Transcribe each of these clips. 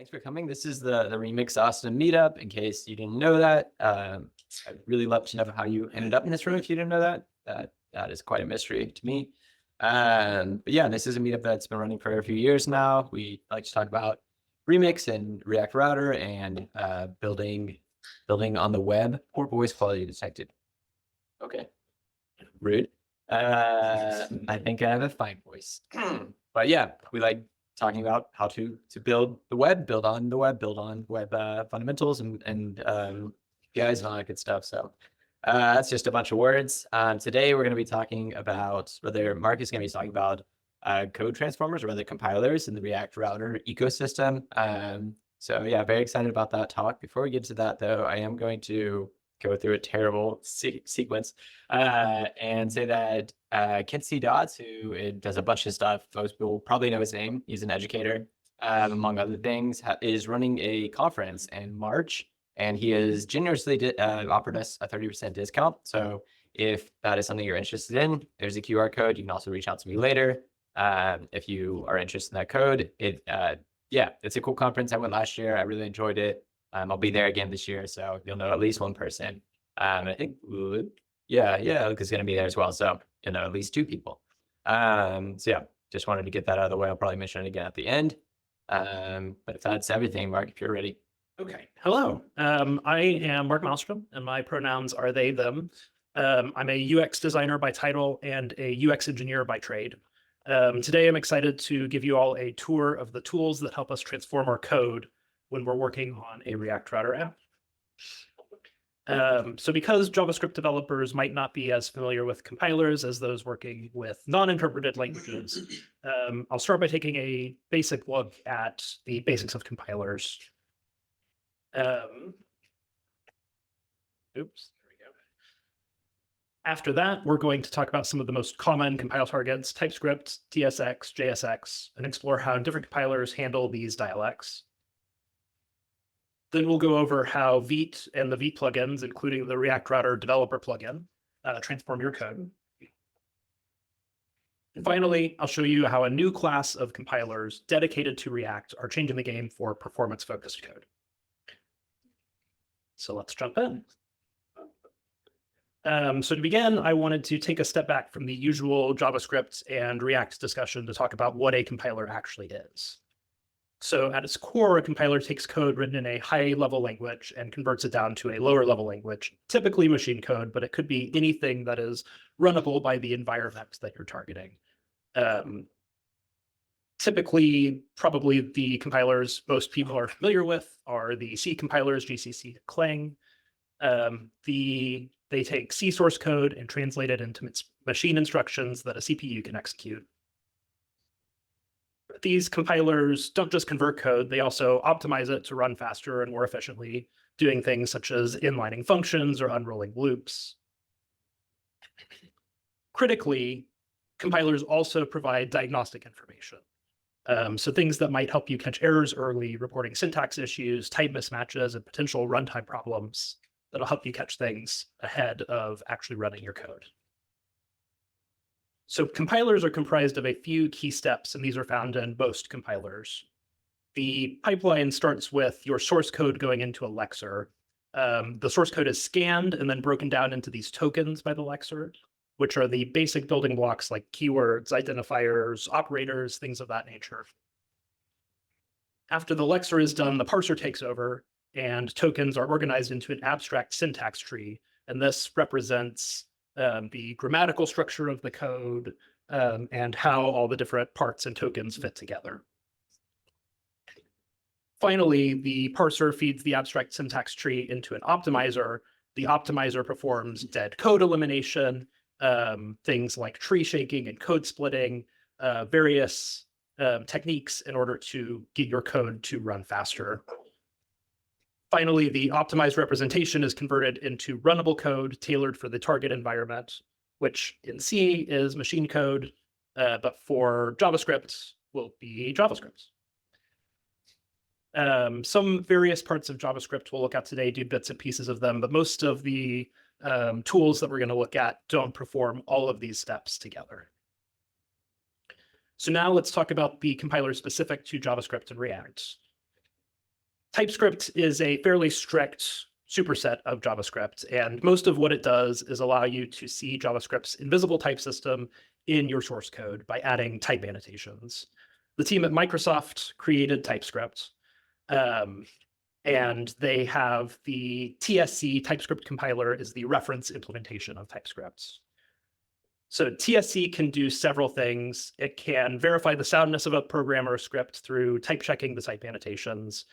Thanks for coming. This is the Remix Austin Meetup. In case you didn't know that, I'd really love to know how you ended up in this room. If you didn't know that is quite a mystery to me. But yeah, this is a meetup that's been running for a few years now. We like to talk about Remix and React Router and building on the web. Poor voice quality detected. Okay, rude. I think I have a fine voice, but yeah, we like talking about how to build the web, build on web fundamentals and APIs and all that good stuff. So that's just a bunch of words. Today we're going to be talking about whether Mark is going to be talking about code transformers or rather compilers in the React Router ecosystem. So yeah, very excited about that talk. Before we get to that though, I am going to go through a terrible sequence and say that Kent C. Dodds, who does a bunch of stuff, most people probably know his name. He's an educator, among other things, is running a conference in March, and he has generously offered us a 30% discount. So if that is something you're interested in, there's a QR code. You can also reach out to me later if you are interested in that code. Yeah, it's a cool conference. I went last year. I really enjoyed it. I'll be there again this year, so you'll know at least one person. I think, yeah, Luke is going to be there as well, so you'll know at least two people. So yeah, just wanted to get that out of the way. I'll probably mention it again at the end. But if that's everything, Mark, if you're ready. Okay. Hello. I am Mark Malstrom, and my pronouns are they, them. I'm a UX designer by title and a UX engineer by trade. Today, I'm excited to give you all a tour of the tools that help us transform our code when we're working on a React Router app. So because JavaScript developers might not be as familiar with compilers as those working with non-interpreted languages, I'll start by taking a basic look at the basics of compilers. Oops, there we go. After that, we're going to talk about some of the most common compile targets, TypeScript, TSX, JSX, and explore how different compilers handle these dialects. Then we'll go over how Vite and the Vite plugins, including the React Router developer plugin, transform your code. And finally, I'll show you how a new class of compilers dedicated to React are changing the game for performance-focused code. So let's jump in. So to begin, I wanted to take a step back from the usual JavaScript and React discussion to talk about what a compiler actually is. So at its core, a compiler takes code written in a high-level language and converts it down to a lower-level language, typically machine code, but it could be anything that is runnable by the environment that you're targeting. Typically, probably the compilers most people are familiar with are the C compilers, GCC, Clang. They take C source code and translate it into machine instructions that a CPU can execute. These compilers don't just convert code, they also optimize it to run faster and more efficiently, doing things such as inlining functions or unrolling loops. Critically, compilers also provide diagnostic information. So things that might help you catch errors early, reporting syntax issues, type mismatches, and potential runtime problems that'll help you catch things ahead of actually running your code. So compilers are comprised of a few key steps, and these are found in most compilers. The pipeline starts with your source code going into a lexer. The source code is scanned and then broken down into these tokens by the lexer, which are the basic building blocks like keywords, identifiers, operators, things of that nature. After the lexer is done, the parser takes over, and tokens are organized into an abstract syntax tree, and this represents the grammatical structure of the code and how all the different parts and tokens fit together. Finally, the parser feeds the abstract syntax tree into an optimizer. The optimizer performs dead code elimination, things like tree shaking and code splitting, various techniques in order to get your code to run faster. Finally, the optimized representation is converted into runnable code tailored for the target environment, which in C is machine code, but for JavaScript will be JavaScript. Some various parts of JavaScript we'll look at today do bits and pieces of them, but most of the tools that we're going to look at don't perform all of these steps together. So now let's talk about the compiler specific to JavaScript and React. TypeScript is a fairly strict superset of JavaScript, and most of what it does is allow you to see JavaScript's invisible type system in your source code by adding type annotations. The team at Microsoft created TypeScript, and they have the TSC TypeScript compiler is the reference implementation of TypeScript. So TSC can do several things. It can verify the soundness of a program or a script through type checking the type annotations.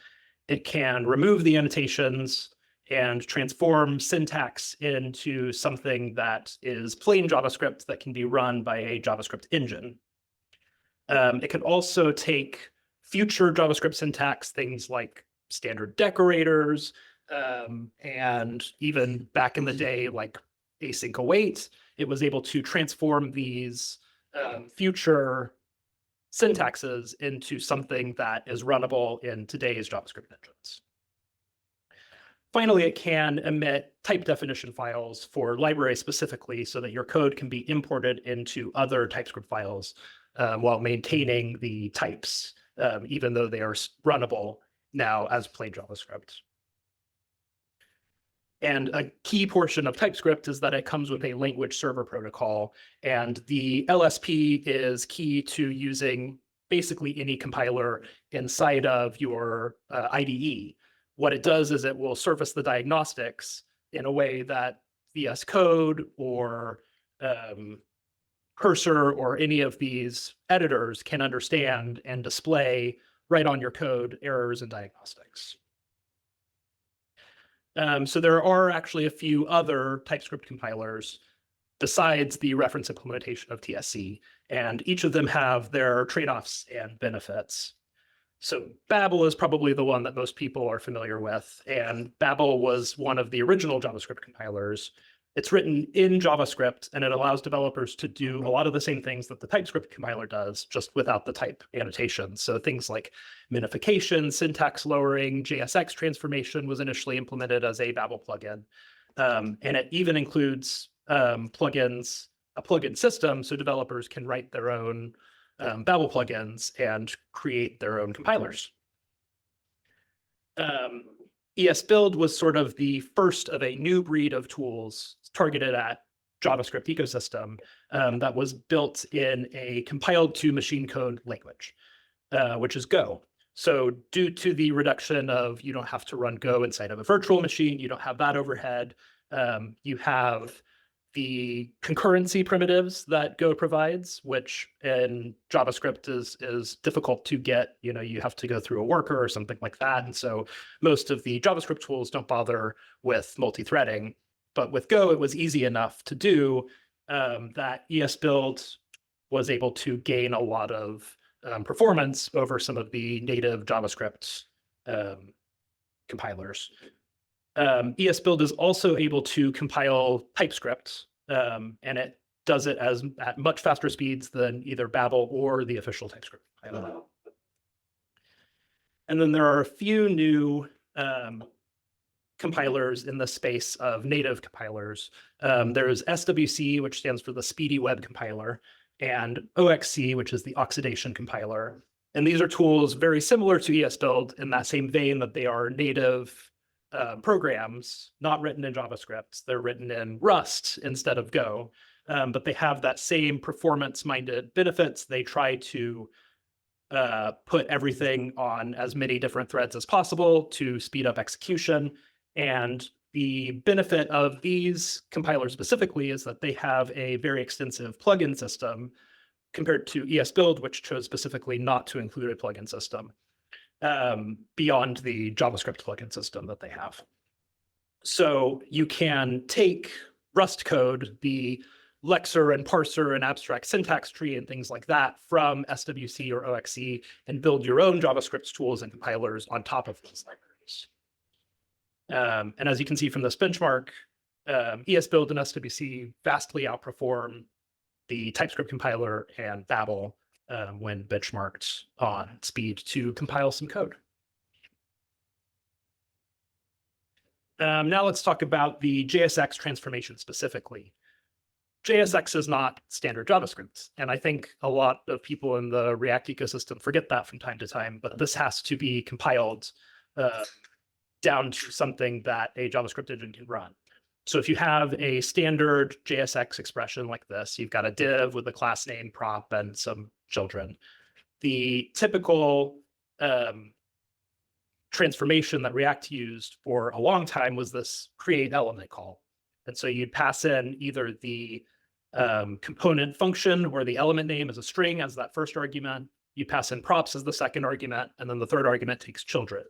It can remove the annotations and transform syntax into something that is plain JavaScript that can be run by a JavaScript engine. It can also take future JavaScript syntax, things like standard decorators, and even back in the day, like async await, it was able to transform these future syntaxes into something that is runnable in today's JavaScript engines. Finally, it can emit type definition files for libraries specifically so that your code can be imported into other TypeScript files while maintaining the types, even though they are runnable now as plain JavaScript. And a key portion of TypeScript is that it comes with a language server protocol, and the LSP is key to using basically any compiler inside of your IDE. What it does is it will surface the diagnostics in a way that VS Code or Cursor or any of these editors can understand and display right on your code errors and diagnostics. So there are actually a few other TypeScript compilers besides the reference implementation of TSC, and each of them have their trade-offs and benefits. So Babel is probably the one that most people are familiar with, and Babel was one of the original JavaScript compilers. It's written in JavaScript, and it allows developers to do a lot of the same things that the TypeScript compiler does, just without the type annotations. So things like minification, syntax lowering, JSX transformation was initially implemented as a Babel plugin. And it even includes plugins, a plugin system, so developers can write their own Babel plugins and create their own compilers. ESBuild was sort of the first of a new breed of tools targeted at JavaScript ecosystem that was built in a compiled to machine code language, which is Go. So due to the reduction of, you don't have to run Go inside of a virtual machine, you don't have that overhead, you have the concurrency primitives that Go provides, which in JavaScript is difficult to get. You know, you have to go through a worker or something like that. And so most of the JavaScript tools don't bother with multi-threading. But with Go, it was easy enough to do that ESBuild was able to gain a lot of performance over some of the native JavaScript compilers. ESBuild is also able to compile TypeScript, and it does it at much faster speeds than either Babel or the official TypeScript compiler. And then there are a few new compilers in the space of native compilers. There's SWC, which stands for the Speedy Web Compiler, and OXC, which is the Oxidation Compiler. And these are tools very similar to ESBuild in that same vein that they are native programs, not written in JavaScript. They're written in Rust instead of Go, but they have that same performance-minded benefits. They try to put everything on as many different threads as possible to speed up execution. And the benefit of these compilers specifically is that they have a very extensive plugin system compared to ESBuild, which chose specifically not to include a plugin system beyond the JavaScript plugin system that they have. So you can take Rust code, the lexer and parser and abstract syntax tree and things like that from SWC or OXC and build your own JavaScript tools and compilers on top of these libraries. And as you can see from this benchmark, ESBuild and SWC vastly outperform the TypeScript compiler and Babel when benchmarked on speed to compile some code. Now let's talk about the JSX transformation specifically. JSX is not standard JavaScript, and I think a lot of people in the React ecosystem forget that from time to time, but this has to be compiled down to something that a JavaScript engine can run. So if you have a standard JSX expression like this, you've got a div with a class name, prop, and some children. The typical transformation that React used for a long time was this create element call. And so you'd pass in either the component function or the element name as a string as that first argument. You pass in props as the second argument, and then the third argument takes children.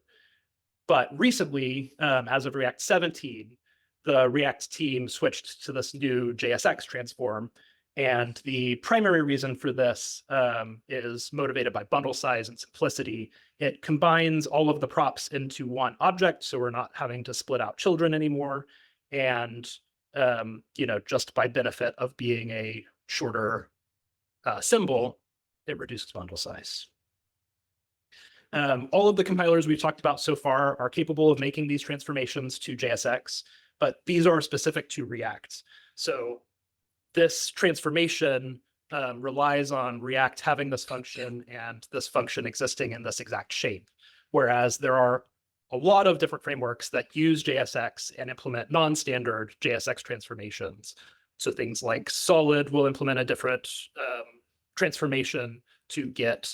But recently, as of React 17, the React team switched to this new JSX transform. And the primary reason for this is motivated by bundle size and simplicity. It combines all of the props into one object, so we're not having to split out children anymore. And just by benefit of being a shorter symbol, it reduces bundle size. All of the compilers we've talked about so far are capable of making these transformations to JSX, but these are specific to React. So this transformation relies on React having this function and this function existing in this exact shape, whereas there are a lot of different frameworks that use JSX and implement non-standard JSX transformations. So things like Solid will implement a different transformation to get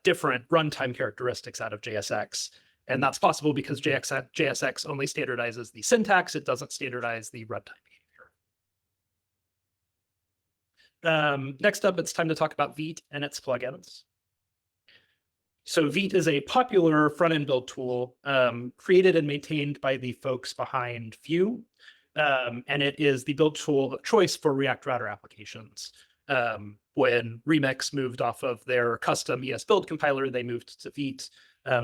different runtime characteristics out of JSX. And that's possible because JSX only standardizes the syntax. It doesn't standardize the runtime behavior. Next up, it's time to talk about Vite and its plugins. So Vite is a popular front-end build tool created and maintained by the folks behind Vue. And it is the build tool of choice for React Router applications. When Remix moved off of their custom ES build compiler, they moved to Vite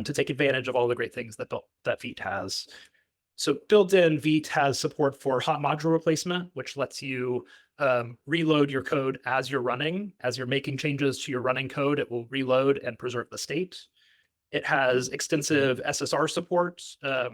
to take advantage of all the great things that Vite has. So built-in, Vite has support for hot module replacement, which lets you reload your code as you're running. As you're making changes to your running code, it will reload and preserve the state. It has extensive SSR support,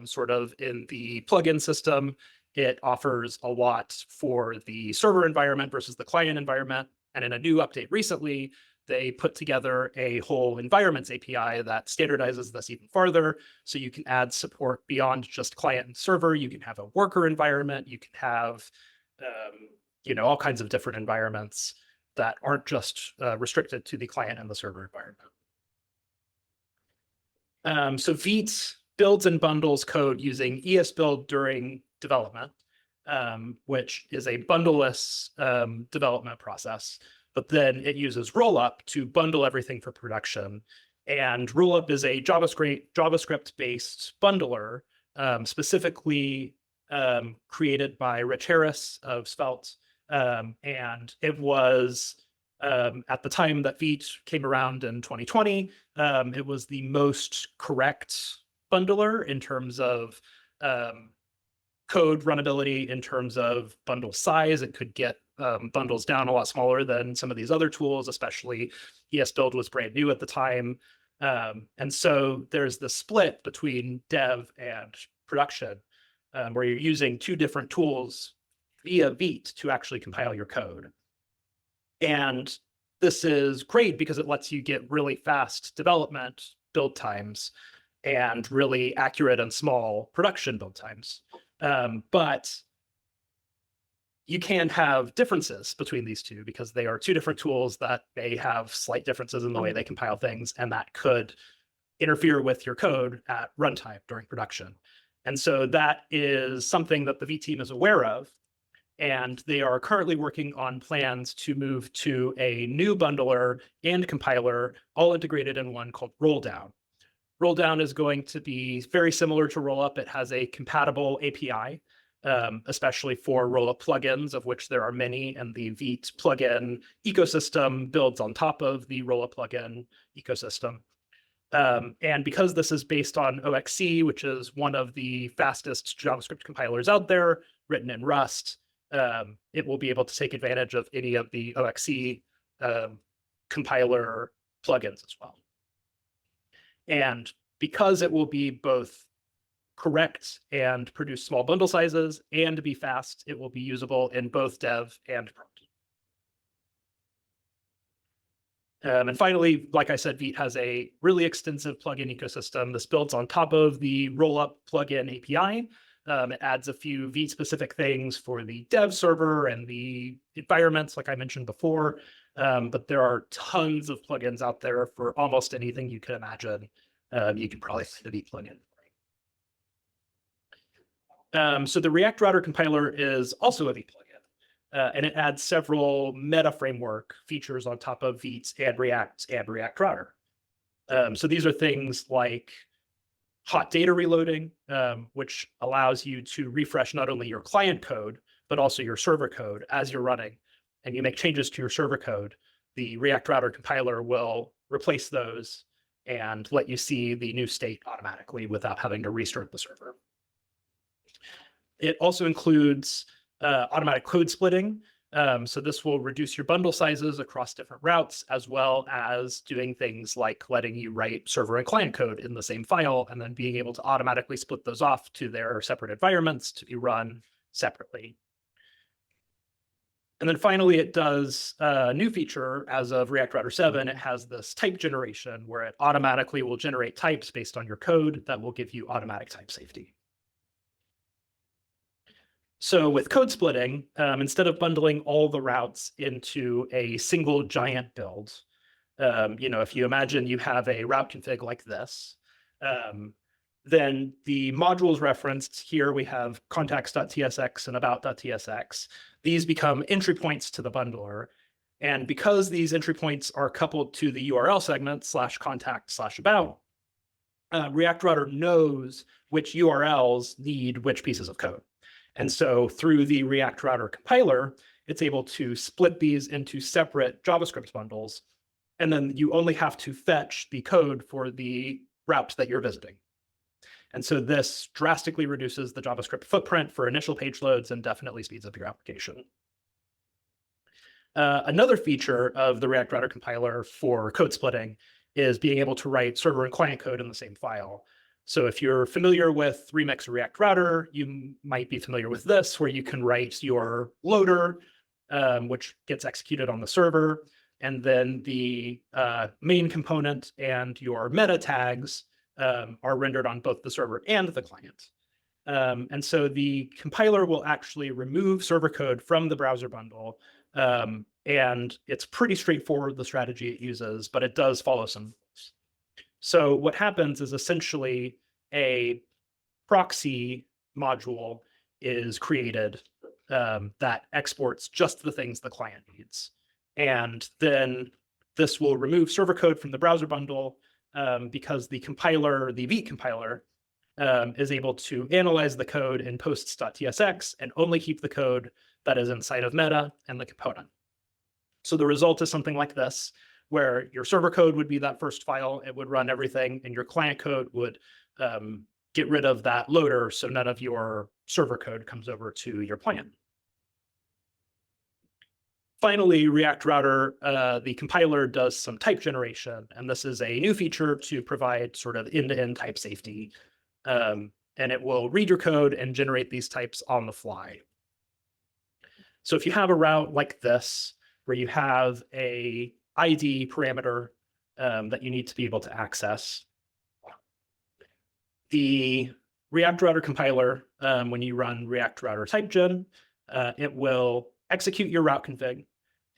sort of in the plugin system. It offers a lot for the server environment versus the client environment. And in a new update recently, they put together a whole environments API that standardizes this even farther. So you can add support beyond just client and server. You can have a worker environment. You can have all kinds of different environments that aren't just restricted to the client and the server environment. So Vite builds and bundles code using ESBuild during development, which is a bundleless development process. But then it uses Rollup to bundle everything for production. And Rollup is a JavaScript-based bundler, specifically created by Rich Harris of Svelte. And it was, at the time that Vite came around in 2020, it was the most correct bundler in terms of code runnability, in terms of bundle size. It could get bundles down a lot smaller than some of these other tools, especially ESBuild was brand new at the time. And so there's the split between dev and production, where you're using two different tools via Vite to actually compile your code. And this is great because it lets you get really fast development build times and really accurate and small production build times. But you can have differences between these two because they are two different tools that may have slight differences in the way they compile things, and that could interfere with your code at runtime during production. And so that is something that the Vite team is aware of, and they are currently working on plans to move to a new bundler and compiler, all integrated in one called Rolldown. Rolldown is going to be very similar to Rollup. It has a compatible API, especially for Rollup plugins, of which there are many, and the Vite plugin ecosystem builds on top of the Rollup plugin ecosystem. And because this is based on OXC, which is one of the fastest JavaScript compilers out there, written in Rust, it will be able to take advantage of any of the OXC compiler plugins as well. And because it will be both correct and produce small bundle sizes and be fast, it will be usable in both dev and prod. And finally, like I said, Vite has a really extensive plugin ecosystem. This builds on top of the rollup plugin API. It adds a few Vite-specific things for the dev server and the environments, like I mentioned before. But there are tons of plugins out there for almost anything you can imagine. You can probably find a Vite plugin. So the React Router compiler is also a Vite plugin, and it adds several meta framework features on top of Vite and React Router. So these are things like hot data reloading, which allows you to refresh not only your client code, but also your server code as you're running. And you make changes to your server code, the React Router compiler will replace those and let you see the new state automatically without having to restart the server. It also includes automatic code splitting. So this will reduce your bundle sizes across different routes, as well as doing things like letting you write server and client code in the same file, and then being able to automatically split those off to their separate environments to be run separately. And then finally, it does a new feature as of React Router 7. It has this type generation where it automatically will generate types based on your code that will give you automatic type safety. So with code splitting, instead of bundling all the routes into a single giant build, if you imagine you have a route config like this, then the modules referenced here, we have contacts.tsx and about.tsx. These become entry points to the bundler. And because these entry points are coupled to the URL segment /contact/about, React Router knows which URLs need which pieces of code. And so through the React Router compiler, it's able to split these into separate JavaScript bundles. And then you only have to fetch the code for the route that you're visiting. And so this drastically reduces the JavaScript footprint for initial page loads and definitely speeds up your application. Another feature of the React Router compiler for code splitting is being able to write server and client code in the same file. So if you're familiar with Remix or React Router, you might be familiar with this, where you can write your loader, which gets executed on the server, and then the main component and your meta tags are rendered on both the server and the client. And so the compiler will actually remove server code from the browser bundle. And it's pretty straightforward, the strategy it uses, but it does follow some rules. So what happens is essentially a proxy module is created that exports just the things the client needs. And then this will remove server code from the browser bundle because the compiler, the Vite compiler, is able to analyze the code in posts.tsx and only keep the code that is inside of meta and the component. So the result is something like this, where your server code would be that first file, it would run everything, and your client code would get rid of that loader, so none of your server code comes over to your client. Finally, React Router, the compiler does some type generation, and this is a new feature to provide sort of end-to-end type safety. And it will read your code and generate these types on the fly. So if you have a route like this, where you have a ID parameter that you need to be able to access, the React Router compiler, when you run React Router typegen, it will execute your route config.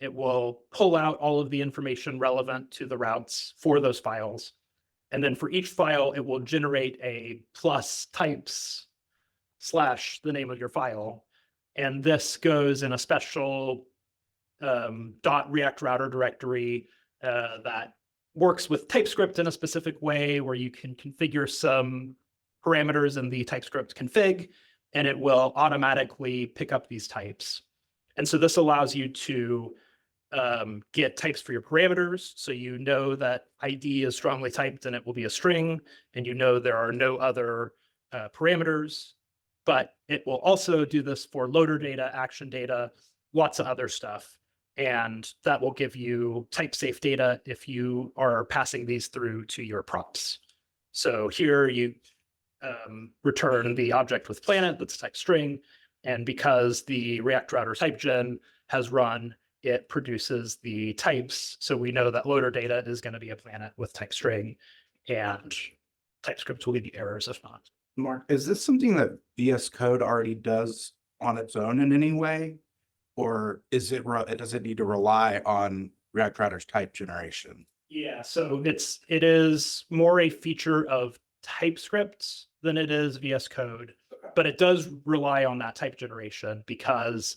It will pull out all of the information relevant to the routes for those files. And then for each file, it will generate a plus types / the name of your file. And this goes in a special .react router directory that works with TypeScript in a specific way, where you can configure some parameters in the TypeScript config, and it will automatically pick up these types. And so this allows you to get types for your parameters. So you know that ID is strongly typed and it will be a string, and you know there are no other parameters, but it will also do this for loader data, action data, lots of other stuff. And that will give you type safe data if you are passing these through to your props. So here you return the object with planet that's type string. And because the React Router typegen has run it produces the types. So we know that loader data is going to be a planet with type string, and TypeScript will give you errors if not. Mark, is this something that VS Code already does on its own in any way? Or does it need to rely on React Router's type generation? Yeah, so it is more a feature of TypeScript than it is VS Code, but it does rely on that type generation because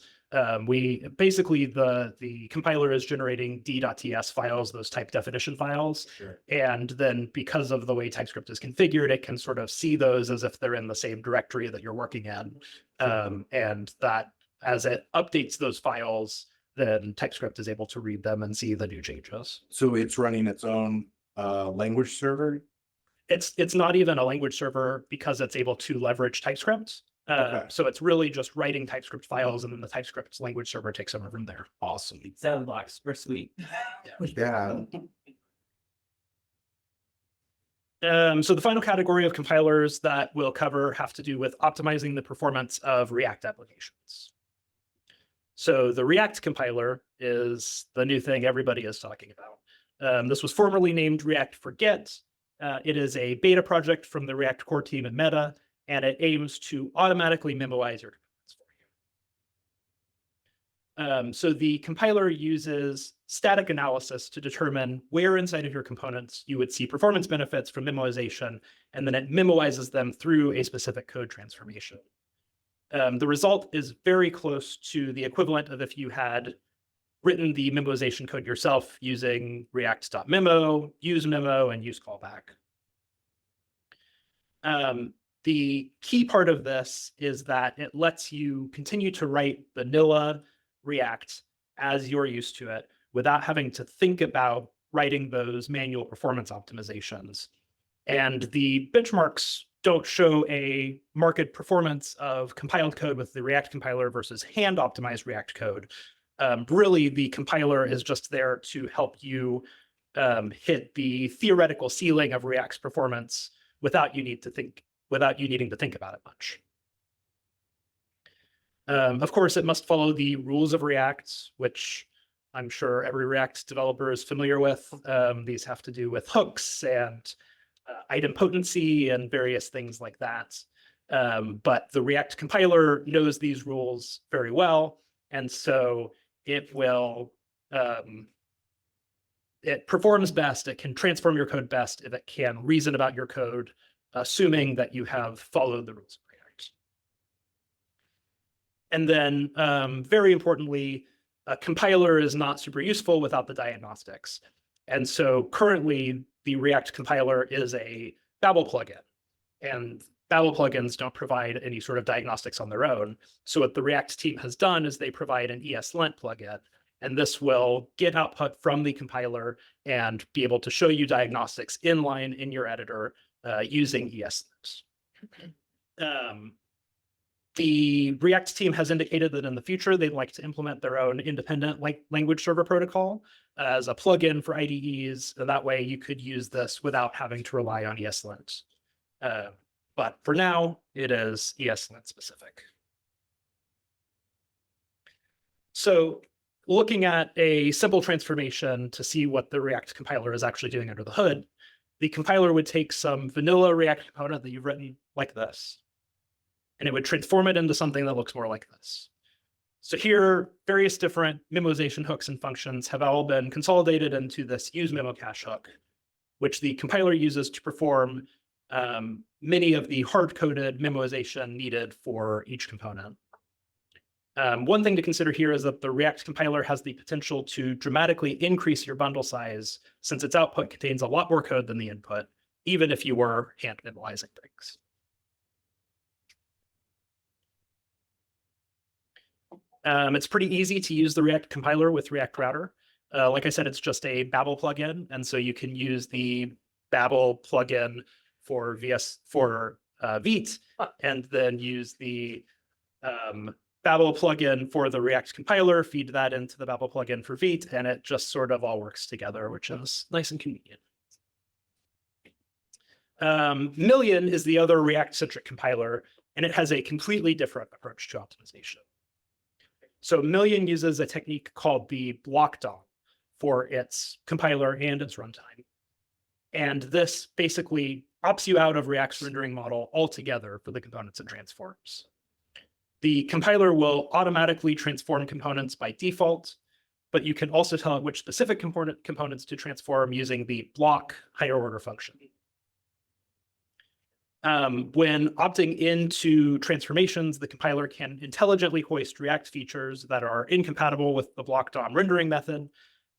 we basically the compiler is generating d.ts files, those type definition files. Sure. And then because of the way TypeScript is configured, it can sort of see those as if they're in the same directory that you're working in. And that as it updates those files, then TypeScript is able to read them and see the new changes. So it's running its own language server? It's not even a language server because it's able to leverage TypeScript. Okay. So it's really just writing TypeScript files, and then the TypeScript language server takes over from there. Awesome. Sandbox, we're sweet. Yeah. So the final category of compilers that we'll cover have to do with optimizing the performance of React applications. So the React compiler is the new thing everybody is talking about. This was formerly named React for Git. It is a beta project from the React core team at Meta, and it aims to automatically memoize your components for you. So the compiler uses static analysis to determine where inside of your components you would see performance benefits from memoization, and then it memoizes them through a specific code transformation. The result is very close to the equivalent of if you had written the memoization code yourself using react.memo, useMemo, and useCallback. The key part of this is that it lets you continue to write vanilla React as you're used to it without having to think about writing those manual performance optimizations. And the benchmarks don't show a marked performance of compiled code with the React compiler versus hand-optimized React code. Really, the compiler is just there to help you hit the theoretical ceiling of React's performance without you needing to think about it much. Of course, it must follow the rules of React, which I'm sure every React developer is familiar with. These have to do with hooks and idempotency and various things like that. But the React compiler knows these rules very well, and so it will it performs best. It can transform your code best if it can reason about your code, assuming that you have followed the rules of React. And then, very importantly, a compiler is not super useful without the diagnostics. And so currently, the React compiler is a Babel plugin, and Babel plugins don't provide any sort of diagnostics on their own. So what the React team has done is they provide an ESLint plugin, and this will get output from the compiler and be able to show you diagnostics inline in your editor using ESLint. The React team has indicated that in the future, they'd like to implement their own independent language server protocol as a plugin for IDEs. And that way you could use this without having to rely on ESLint. But for now, it is ESLint specific. So looking at a simple transformation to see what the React compiler is actually doing under the hood, the compiler would take some vanilla React component that you've written like this, and it would transform it into something that looks more like this. So here, various different memoization hooks and functions have all been consolidated into this useMemoCache hook, which the compiler uses to perform many of the hard-coded memoization needed for each component. One thing to consider here is that the React compiler has the potential to dramatically increase your bundle size since its output contains a lot more code than the input, even if you were hand memoizing things. It's pretty easy to use the React compiler with React Router. Like I said, it's just a Babel plugin, and so you can use the Babel plugin for Vite, and then use the Babel plugin for the React compiler, feed that into the Babel plugin for Vite, and it just sort of all works together, which is nice and convenient. Million is the other React-centric compiler, and it has a completely different approach to optimization. So Million uses a technique called the block DOM for its compiler and its runtime. And this basically opts you out of React's rendering model altogether for the components it transforms. The compiler will automatically transform components by default, but you can also tell it which specific components to transform using the block higher order function. When opting into transformations, the compiler can intelligently hoist React features that are incompatible with the block DOM rendering method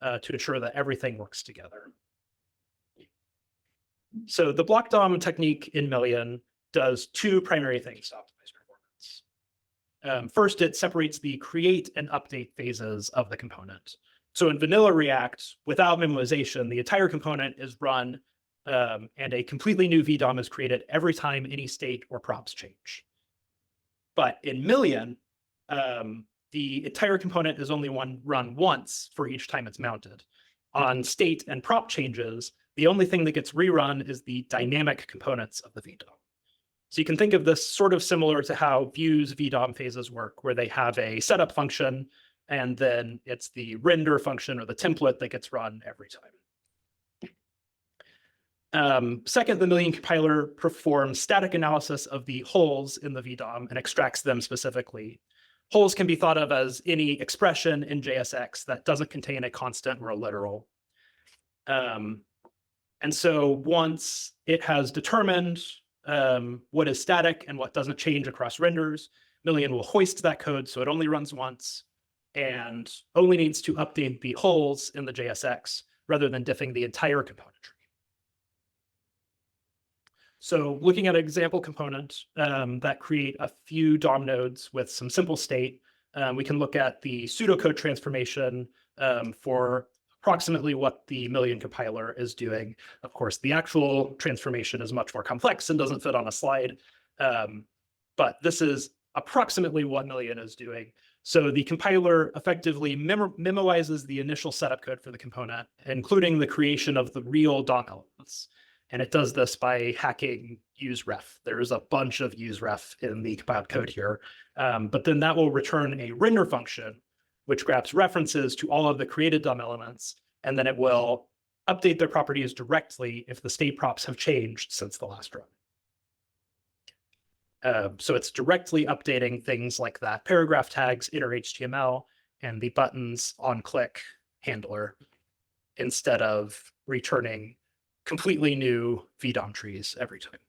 to ensure that everything works together. So the block DOM technique in Million does two primary things to optimize performance. First, it separates the create and update phases of the component. So in vanilla React, without memoization, the entire component is run and a completely new VDOM is created every time any state or props change. But in Million, the entire component is only run once for each time it's mounted. On state and prop changes, the only thing that gets rerun is the dynamic components of the VDOM. So you can think of this sort of similar to how Vue's VDOM phases work, where they have a setup function, and then it's the render function or the template that gets run every time. Second, the Million compiler performs static analysis of the holes in the VDOM and extracts them specifically. Holes can be thought of as any expression in JSX that doesn't contain a constant or a literal. And so once it has determined what is static and what doesn't change across renders, Million will hoist that code so it only runs once and only needs to update the holes in the JSX rather than diffing the entire component tree. So looking at an example component that create a few DOM nodes with some simple state, we can look at the pseudocode transformation for approximately what the Million compiler is doing. Of course, the actual transformation is much more complex and doesn't fit on a slide, but this is approximately what Million is doing. So the compiler effectively memoizes the initial setup code for the component, including the creation of the real DOM elements. And it does this by hacking useRef. There's a bunch of useRef in the compiled code here, but then that will return a render function which grabs references to all of the created DOM elements, and then it will update their properties directly if the state props have changed since the last run. So it's directly updating things like that paragraph tags, inner HTML, and the buttons on click handler, instead of returning completely new VDOM trees every time.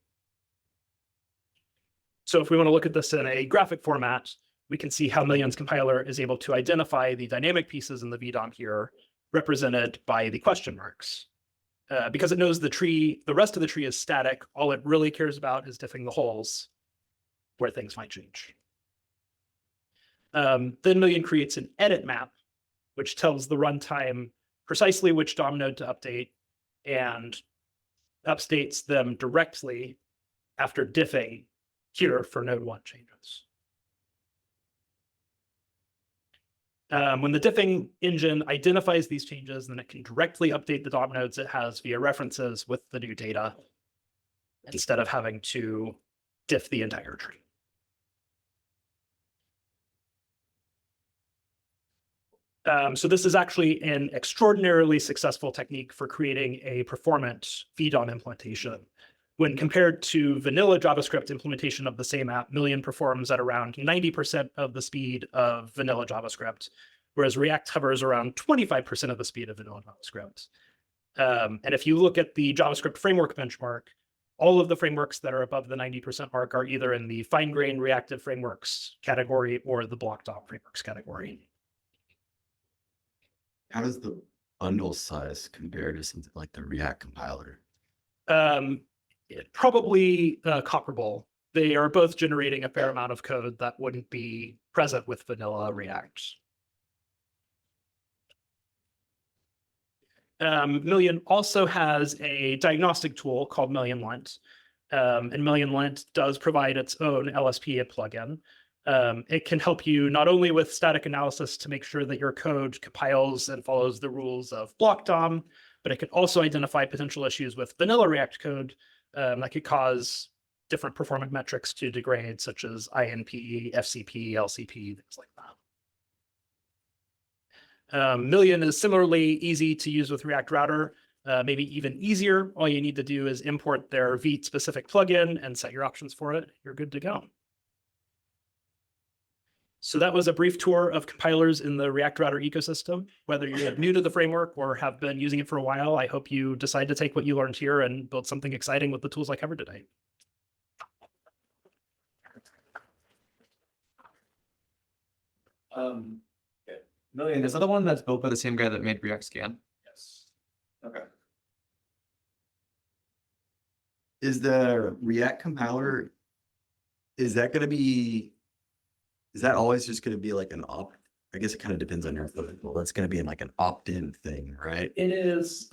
So if we want to look at this in a graphic format, we can see how Million's compiler is able to identify the dynamic pieces in the VDOM here, represented by the question marks. Because it knows the rest of the tree is static, all it really cares about is diffing the holes where things might change. Then Million creates an edit map, which tells the runtime precisely which DOM node to update and updates them directly after diffing here for node 1 changes. When the diffing engine identifies these changes, then it can directly update the DOM nodes it has via references with the new data instead of having to diff the entire tree. So this is actually an extraordinarily successful technique for creating a performant VDOM implementation. When compared to vanilla JavaScript implementation of the same app, Million performs at around 90% of the speed of vanilla JavaScript, whereas React hovers around 25% of the speed of vanilla JavaScript. And if you look at the JavaScript framework benchmark, all of the frameworks that are above the 90% mark are either in the fine-grained reactive frameworks category or the block DOM frameworks category. How does the bundle size compare to something like the React compiler? Probably comparable. They are both generating a fair amount of code that wouldn't be present with vanilla React. Million also has a diagnostic tool called MillionLint. And MillionLint does provide its own LSP plugin. It can help you not only with static analysis to make sure that your code compiles and follows the rules of block DOM, but it can also identify potential issues with vanilla React code that could cause different performance metrics to degrade, such as INP, FCP, LCP, things like that. Million is similarly easy to use with React Router, maybe even easier. All you need to do is import their Vite specific plugin and set your options for it. You're good to go. So that was a brief tour of compilers in the React Router ecosystem. Whether you're new to the framework or have been using it for a while, I hope you decide to take what you learned here and build something exciting with the tools I covered today. Million, is that the one that's built by the same guy that made React Scan? Yes. Okay. Is the React compiler, is that going to be, is that always just going to be like an opt? I guess it kind of depends on your, well, that's going to be in like an opt-in thing, right? It is,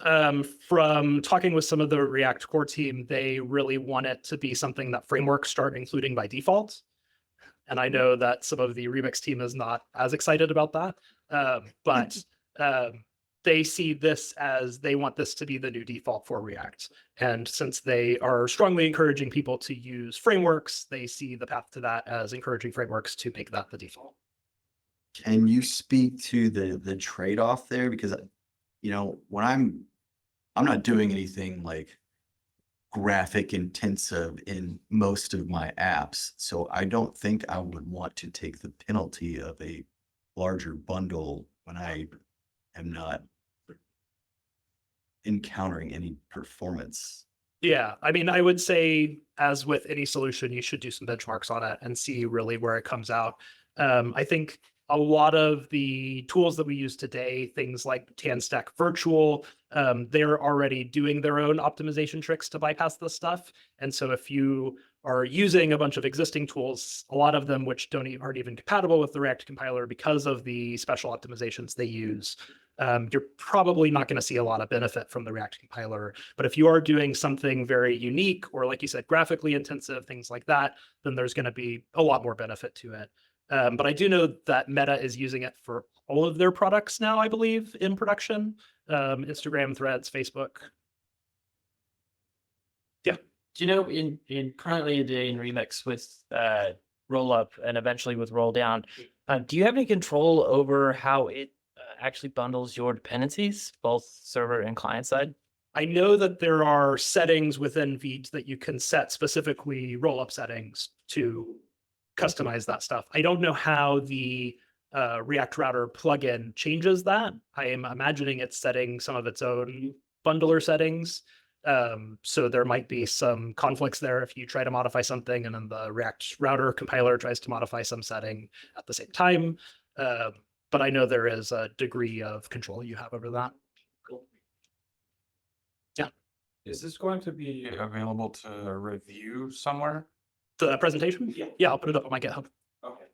from talking with some of the React core team, they really want it to be something that frameworks start including by default. And I know that some of the Remix team is not as excited about that, but they see this as they want this to be the new default for React. And since they are strongly encouraging people to use frameworks, they see the path to that as encouraging frameworks to make that the default. Can you speak to the trade-off there? Because, you know, when I'm not doing anything like graphic intensive in most of my apps, so I don't think I would want to take the penalty of a larger bundle when I am not encountering any performance. Yeah, I mean, I would say, as with any solution, you should do some benchmarks on it and see really where it comes out. I think a lot of the tools that we use today, things like TanStack Virtual, they're already doing their own optimization tricks to bypass this stuff. And so if you are using a bunch of existing tools, a lot of them which aren't even compatible with the React compiler because of the special optimizations they use, you're probably not going to see a lot of benefit from the React compiler. But if you are doing something very unique, or like you said, graphically intensive, things like that, then there's going to be a lot more benefit to it. But I do know that Meta is using it for all of their products now, I believe, in production. Instagram, Threads, Facebook. Yeah. Do you know in currently in Remix with roll up and eventually with roll down, do you have any control over how it actually bundles your dependencies, both server and client side? I know that there are settings within Vite that you can set specifically roll-up settings to customize that stuff. I don't know how the React Router plugin changes that. I am imagining it's setting some of its own bundler settings. So there might be some conflicts there if you try to modify something and then the React Router compiler tries to modify some setting at the same time. But I know there is a degree of control you have over that. Yeah. Is this going to be available to review somewhere? The presentation? Yeah, I'll put it up on my GitHub. Okay.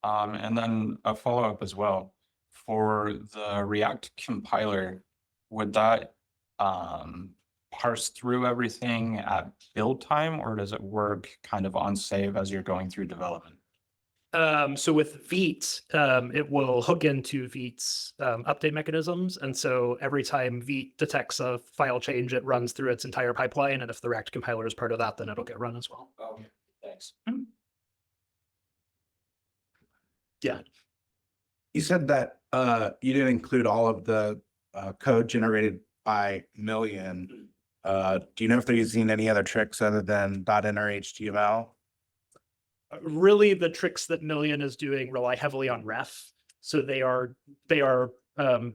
And then a follow-up as well. For the React compiler, would that parse through everything at build time, or does it work kind of on save as you're going through development? So with Vite, it will hook into Vite's update mechanisms. And so every time Vite detects a file change, it runs through its entire pipeline. And if the React compiler is part of that, then it'll get run as well. Okay, thanks. Yeah. You said that you didn't include all of the code generated by Million. Do you know if they're using any other tricks other than .enter HTML? Really, the tricks that Million is doing rely heavily on ref. So they are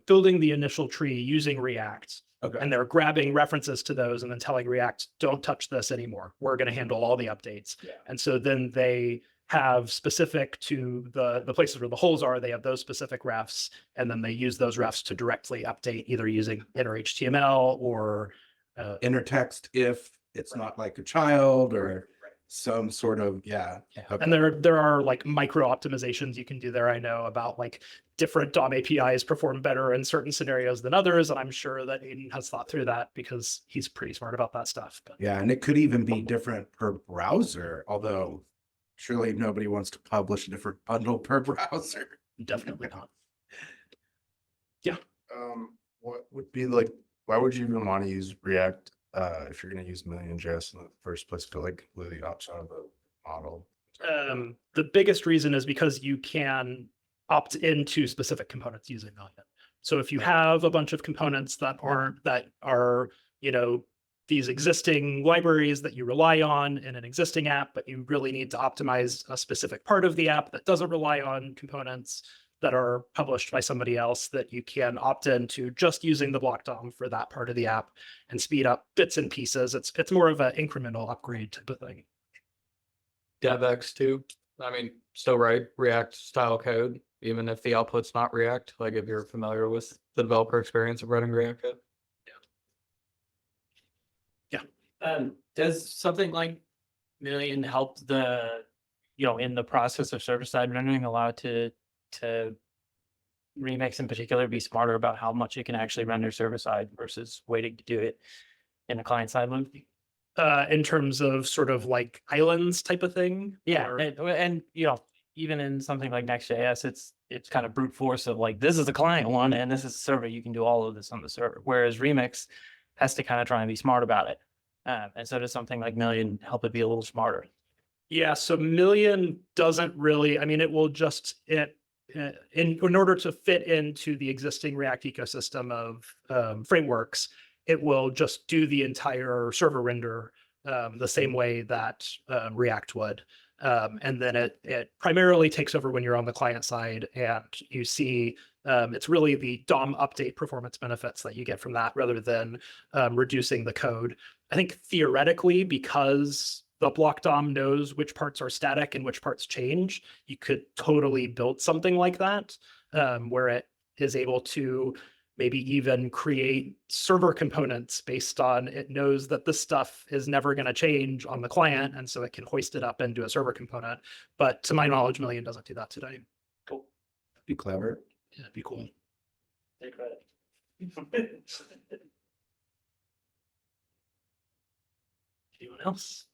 building the initial tree using React. Okay. And they're grabbing references to those and then telling React, don't touch this anymore. We're going to handle all the updates. Yeah. And so then they have specific to the places where the holes are, they have those specific refs, and then they use those refs to directly update either using inner HTML or Inner text if it's not like a child or some sort of, yeah. Okay. And there are like micro optimizations you can do there. I know about like different DOM APIs perform better in certain scenarios than others. And I'm sure that Aiden has thought through that because he's pretty smart about that stuff. But Yeah, and it could even be different per browser, although surely nobody wants to publish a different bundle per browser. definitely not. What would be like, why would you even want to use React if you're going to use Million.js in the first place to like completely opt out of the model? The biggest reason is because you can opt into specific components using Million. So if you have a bunch of components that are, you know, these existing libraries that you rely on in an existing app, but you really need to optimize a specific part of the app that doesn't rely on components that are published by somebody else, that you can opt into just using the block DOM for that part of the app and speed up bits and pieces. It's more of an incremental upgrade type of thing. DevX too. I mean, still write React style code, even if the output's not React, like if you're familiar with the developer experience of writing React code. Does something like Million help the, you know, in the process of server-side rendering, allow it to Remix in particular be smarter about how much it can actually render server-side versus waiting to do it in a client-side loop? In terms of sort of like islands type of thing? Yeah, Or- and you know, even in something like Next.js, it's kind of brute force of like, this is the client one and this is the server. You can do all of this on the server. Whereas Remix has to kind of try and be smart about it. And so does something like Million help it be a little smarter? Yeah, so Million doesn't really, I mean, it will just, in order to fit into the existing React ecosystem of frameworks, it will just do the entire server render the same way that React would. And then it primarily takes over when you're on the client side, and you see it's really the DOM update performance benefits that you get from that rather than reducing the code. I think theoretically, because the block DOM knows which parts are static and which parts change, you could totally build something like that, where it is able to maybe even create server components based on, it knows that this stuff is never going to change on the client, and so it can hoist it up into a server component. But to my knowledge, Million doesn't do that today. Cool. Be clever. Yeah, it'd be cool. Take credit. Anyone else?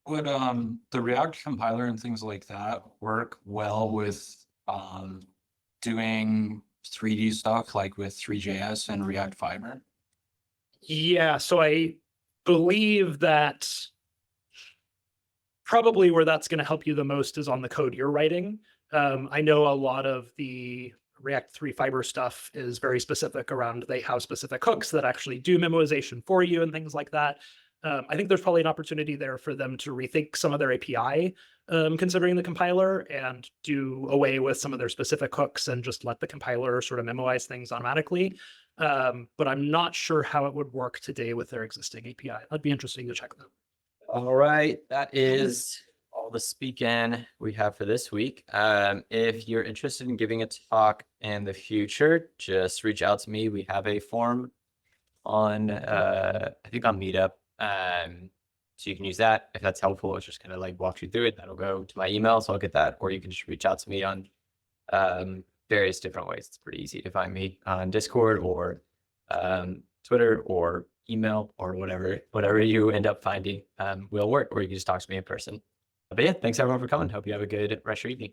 Would the React compiler and things like that work well with doing 3D stuff like with 3JS and React Fiber? Yeah, so I believe that probably where that's going to help you the most is on the code you're writing. I know a lot of the React 3 Fiber stuff is very specific around, they have specific hooks that actually do memoization for you and things like that. I think there's probably an opportunity there for them to rethink some of their API, considering the compiler, and do away with some of their specific hooks and just let the compiler sort of memoize things automatically. But I'm not sure how it would work today with their existing API. That'd be interesting to check though. All right, that is all the speak in we have for this week. If you're interested in giving a talk in the future, just reach out to me. We have a form on, I think on Meetup. So you can use that if that's helpful. It's just kind of like walk you through it. That'll go to my email, so I'll get that. Or you can just reach out to me on various different ways. It's pretty easy to find me on Discord or Twitter or email or whatever you end up finding will work. Or you can just talk to me in person. But yeah, thanks everyone for coming. Hope you have a good rest of your evening.